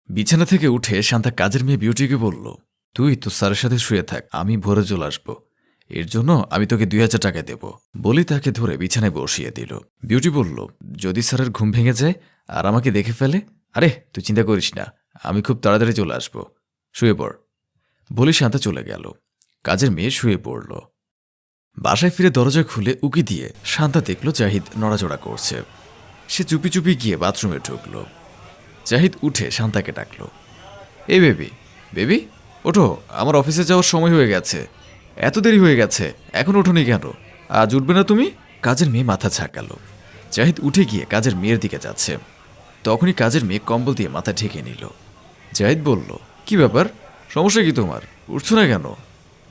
বিছানা থেকে উঠে শান্তা কাজের মেয়ে বিউটিকে বলল, তুই তো স্যারের সাথে শুয়ে থাক, আমি ভোরে চলে আসবো। এর জন্য আমি তোকে 2000 টাকা দেব বলি তাকে ধরে বিছানায় বসিয়ে দিল। বিউটি বলল, যদি স্যারের ঘুম ভেঙে যায় আর আমাকে দেখে ফেলে? আরে তুই চিন্তা করিস না, আমি খুব তাড়াতাড়ি চলে আসবো, শুয়ে পড় বলি শান্তা চলে গেল। কাজের মেয়ে শুয়ে পড়ল। বাসায় ফিরে দরজা খুলে উকি দিয়ে শান্তা দেখল জাহিদ নড়াচড়া করছে। সে চুপি চুপি গিয়ে বাথরুমে ঢুকল। জাহিদ উঠে শান্তাকে ডাকল, এই বেবি, বেবি ওঠো, আমার অফিসে যাওয়ার সময় হয়ে গেছে, এত দেরি হয়ে গেছে, এখন ওঠোনি কেন? আজ উঠবে না তুমি? কাজের মেয়ে মাথা ঝাঁকালো। জাহিদ উঠে গিয়ে কাজের মেয়ের দিকে যাচ্ছে। তখনই কাজের মেয়ে কম্বল দিয়ে মাথা ঢেকে নিল। জাহিদ বলল, কি ব্যাপার, সমস্যা কি তোমার, উঠছো না কেন?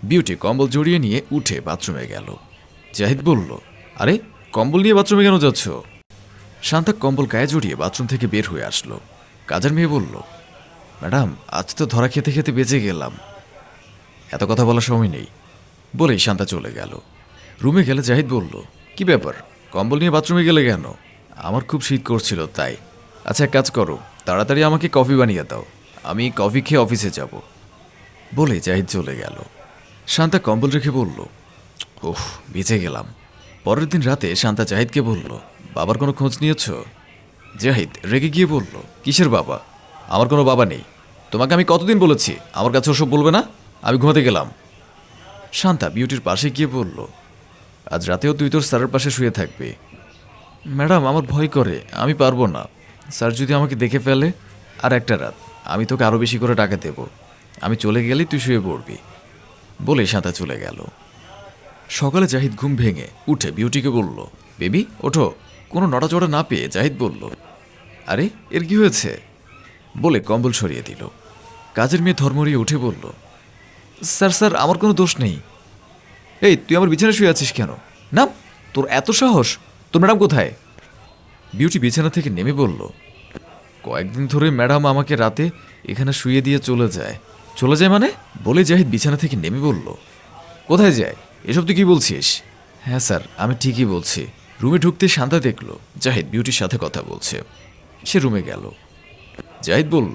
বিউটি কম্বল জড়িয়ে নিয়ে উঠে বাথরুমে গেল। জাহিদ বলল, আরে কম্বল নিয়ে বাথরুমে কেন যাচ্ছ? শান্তা কম্বল গায়ে জড়িয়ে বাথরুম থেকে বের হয়ে আসলো। কাজের মেয়ে বলল, ম্যাডাম আজ তো ধরা খেতে খেতে বেঁচে গেলাম, এত কথা বলার সময় নেই বলেই শান্তা চলে গেল। রুমে গেলে জাহিদ বলল, কি ব্যাপার, কম্বল নিয়ে বাথরুমে গেলে কেন? আমার খুব শীত করছিল তাই। আচ্ছা এক কাজ করো, তাড়াতাড়ি আমাকে কফি বানিয়ে দাও, আমি কফি খেয়ে অফিসে যাব বলে জাহিদ চলে গেল। শান্তা কম্বল রেখে বলল, ওহ বেঁচে গেলাম। পরের দিন রাতে শান্তা জাহিদকে বলল, বাবার কোনো খোঁজ নিয়েছ? জাহিদ রেগে গিয়ে বলল, কিসের বাবা, আমার কোনো বাবা নেই। তোমাকে আমি কতদিন বলেছি আমার কাছে ওসব বলবে না, আমি ঘুমাতে গেলাম। শান্তা বিউটির পাশে গিয়ে বলল, আজ রাতেও তুই তোর স্যারের পাশে শুয়ে থাকবি? ম্যাডাম আমার ভয় করে, আমি পারবো না, স্যার যদি আমাকে দেখে ফেলে। আর একটা রাত, আমি তোকে আরও বেশি করে টাকা দেব, আমি চলে গেলেই তুই শুয়ে পড়বি বলে শান্তা চলে গেল। সকালে জাহিদ ঘুম ভেঙে উঠে বিউটিকে বলল, বেবি ওঠো। কোনো নড়াচড়া না পেয়ে জাহিদ বলল, আরে এর কি হয়েছে বলে কম্বল সরিয়ে দিল। কাজের মেয়ে ধর্মরিয়ে উঠে বলল, স্যার স্যার আমার কোনো দোষ নেই। এই তুই আমার বিছানায় শুয়ে আছিস কেন? না, তোর এত সাহস, তোর ম্যাডাম কোথায়? বিউটি বিছানা থেকে নেমে বলল, কয়েকদিন ধরে ম্যাডাম আমাকে রাতে এখানে শুয়ে দিয়ে চলে যায়। চলে যায় মানে? বলে জাহিদ বিছানা থেকে নেমে বলল, কোথায় যায় এসব তুই কি বলছিস? হ্যাঁ স্যার আমি ঠিকই বলছি। রুমে ঢুকতে শান্তা দেখল জাহিদ বিউটির সাথে কথা বলছে। সে রুমে গেল। জাহিদ বলল,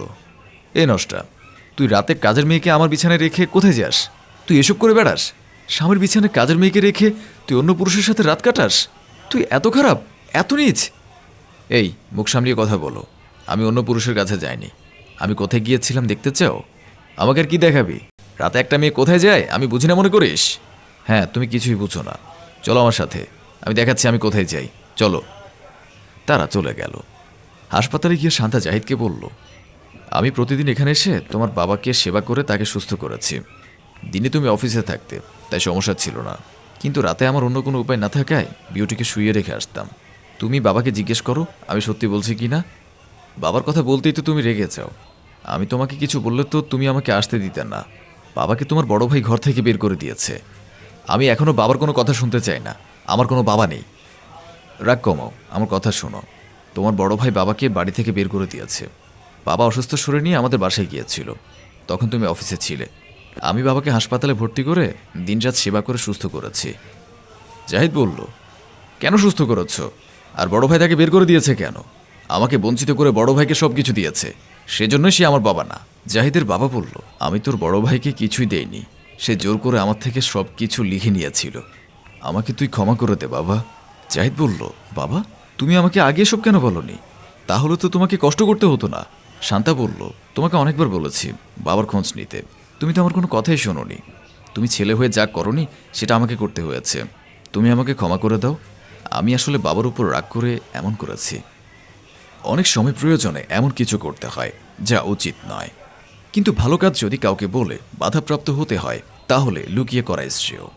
এ নষ্টা, তুই রাতে কাজের মেয়েকে আমার বিছানায় রেখে কোথায় যাস? তুই এসব করে বেড়াস? স্বামীর বিছানায় কাজের মেয়েকে রেখে তুই অন্য পুরুষের সাথে রাত কাটাস? তুই এত খারাপ, এত নীচ? এই মুখ সামলিয়ে কথা বলো, আমি অন্য পুরুষের কাছে যাইনি। আমি কোথায় গিয়েছিলাম দেখতে চাও? আমাকে আর কি দেখাবি? রাতে একটা মেয়ে কোথায় যায় আমি বুঝি না মনে করিস? হ্যাঁ তুমি কিছুই বুঝো না, চলো আমার সাথে, আমি দেখাচ্ছি আমি কোথায় যাই, চলো। তারা চলে গেল। হাসপাতালে গিয়ে শান্তা জাহিদকে বলল, আমি প্রতিদিন এখানে এসে তোমার বাবাকে সেবা করে তাকে সুস্থ করেছি। দিনে তুমি অফিসে থাকতে, তাই সমস্যা ছিল না, কিন্তু রাতে আমার অন্য কোনো উপায় না থাকায় বিউটিকে শুইয়ে রেখে আসতাম। তুমি বাবাকে জিজ্ঞেস করো আমি সত্যি বলছি কি না। বাবার কথা বলতেই তো তুমি রেগে যাও। আমি তোমাকে কিছু বললে তো তুমি আমাকে আসতে দিতে না। বাবাকে তোমার বড় ভাই ঘর থেকে বের করে দিয়েছে। আমি এখনও বাবার কোনো কথা শুনতে চাই না, আমার কোনো বাবা নেই। রাগ কমাও, আমার কথা শোনো। তোমার বড় ভাই বাবাকে বাড়ি থেকে বের করে দিয়েছে। বাবা অসুস্থ শরীর নিয়ে আমাদের বাসায় গিয়েছিল, তখন তুমি অফিসে ছিলে। আমি বাবাকে হাসপাতালে ভর্তি করে দিনরাত সেবা করে সুস্থ করেছি। জাহিদ বলল, কেন সুস্থ করেছ? আর বড় ভাই তাকে বের করে দিয়েছে কেন? আমাকে বঞ্চিত করে বড় ভাইকে সব কিছু দিয়েছে, সেজন্যই সে আমার বাবা না। জাহিদের বাবা বলল, আমি তোর বড় ভাইকে কিছুই দেইনি, সে জোর করে আমার থেকে সব কিছু লিখে নিয়েছিল। আমাকে তুই ক্ষমা করে দে বাবা। জাহিদ বলল, বাবা তুমি আমাকে আগে এসব কেন বলনি? তাহলে তো তোমাকে কষ্ট করতে হতো না। শান্তা বলল, তোমাকে অনেকবার বলেছি বাবার খোঁজ নিতে, তুমি তো আমার কোনো কথাই শোনোনি। তুমি ছেলে হয়ে যা করনি সেটা আমাকে করতে হয়েছে, তুমি আমাকে ক্ষমা করে দাও। আমি আসলে বাবার উপর রাগ করে এমন করেছি। অনেক সময় প্রয়োজনে এমন কিছু করতে হয় যা উচিত নয়, কিন্তু ভালো কাজ যদি কাউকে বলে বাধাপ্রাপ্ত হতে হয় তাহলে লুকিয়ে করা শ্রেয়।